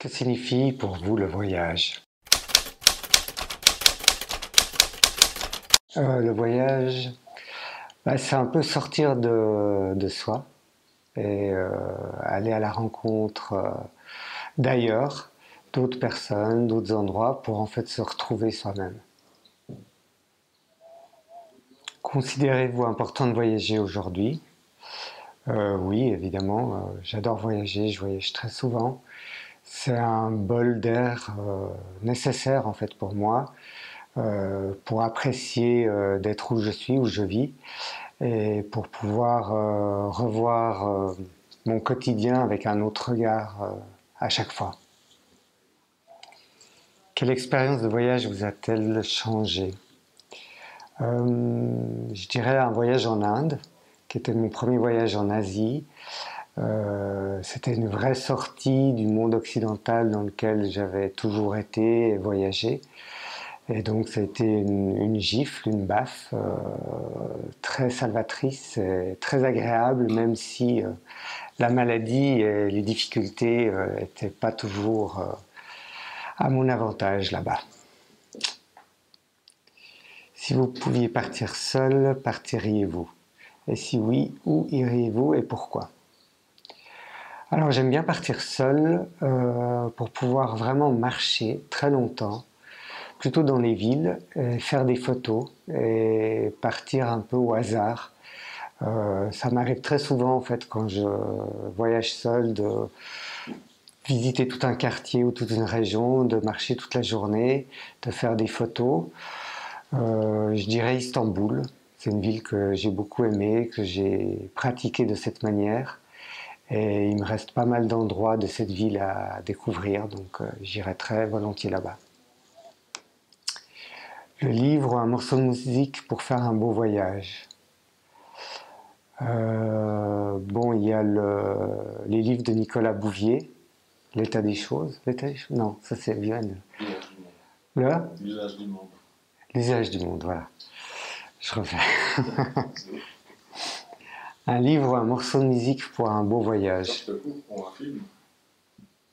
Que signifie pour vous le voyage? Le voyage, c'est un peu sortir de soi et aller à la rencontre d'ailleurs, d'autres personnes, d'autres endroits pour en fait se retrouver soi-même. Considérez-vous important de voyager aujourd'hui? Oui, évidemment, j'adore voyager, je voyage très souvent. C'est un bol d'air nécessaire en fait pour moi, pour apprécier d'être où je suis, où je vis, et pour pouvoir revoir mon quotidien avec un autre regard à chaque fois. Quelle expérience de voyage vous a-t-elle changé? Je dirais un voyage en Inde, qui était mon premier voyage en Asie. C'était une vraie sortie du monde occidental dans lequel j'avais toujours été et voyagé. Et donc ça a été une gifle, une baffe très salvatrice et très agréable, même si la maladie et les difficultés n'étaient pas toujours à mon avantage là-bas. Si vous pouviez partir seul, partiriez-vous? Et si oui, où iriez-vous et pourquoi? Alors j'aime bien partir seul pour pouvoir vraiment marcher très longtemps, plutôt dans les villes, et faire des photos et partir un peu au hasard. Ça m'arrive très souvent en fait quand je voyage seul de visiter tout un quartier ou toute une région, de marcher toute la journée, de faire des photos. Je dirais Istanbul, c'est une ville que j'ai beaucoup aimée, que j'ai pratiquée de cette manière. Et il me reste pas mal d'endroits de cette ville à découvrir, donc j'irai très volontiers là-bas. Le livre ou un morceau de musique pour faire un beau voyage. Bon, il y a les livres de Nicolas Bouvier, L'état des choses. L'état des choses? Non, ça c'est Vienne. L'usage du monde. L'usage du monde, voilà. Je refais. Un livre ou un morceau de musique pour un beau voyage. Ou un film.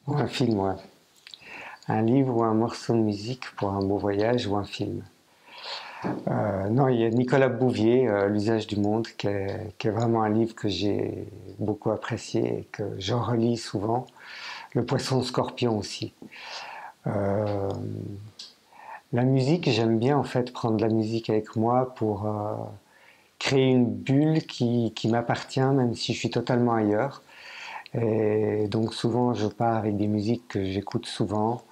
Ou un film, ouais. Un livre ou un morceau de musique pour un beau voyage ou un film. Non, il y a Nicolas Bouvier, L'usage du monde, qui est vraiment un livre que j'ai beaucoup apprécié et que je relis souvent. Le poisson scorpion aussi. La musique, j'aime bien en fait prendre la musique avec moi pour créer une bulle qui m'appartient, même si je suis totalement ailleurs. Et donc souvent, je pars avec des musiques que j'écoute souvent.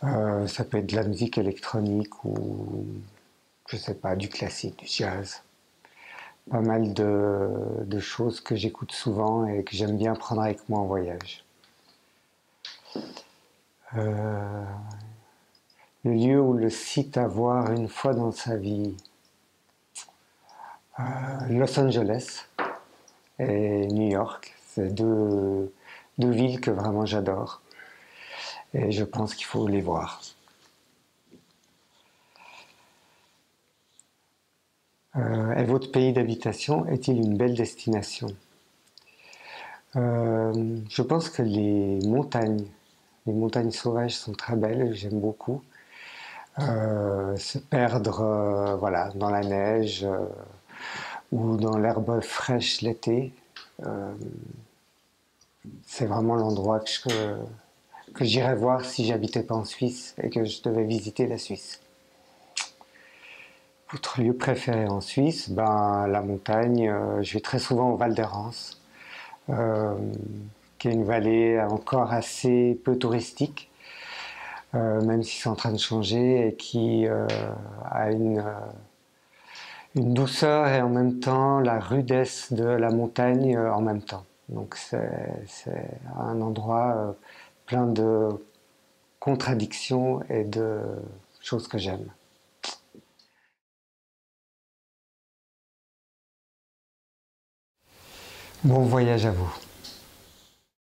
Ça peut être de la musique électronique ou, je sais pas, du classique, du jazz. Pas mal de choses que j'écoute souvent et que j'aime bien prendre avec moi en voyage. Le lieu ou le site à voir une fois dans sa vie. Los Angeles et New York, c'est deux villes que vraiment j'adore. Et je pense qu'il faut les voir. Et votre pays d'habitation est-il une belle destination? Je pense que les montagnes sauvages sont très belles, j'aime beaucoup. Se perdre voilà, dans la neige ou dans l'herbe fraîche l'été, c'est vraiment l'endroit que j'irais voir si j'habitais pas en Suisse et que je devais visiter la Suisse. Votre lieu préféré en Suisse? La montagne. Je vais très souvent au Val d'Herens, euh, qui est une vallée encore assez peu touristique, même si c'est en train de changer et qui a une douceur et en même temps la rudesse de la montagne en même temps. Donc c'est un endroit plein de contradictions et de choses que j'aime. Bon voyage à vous.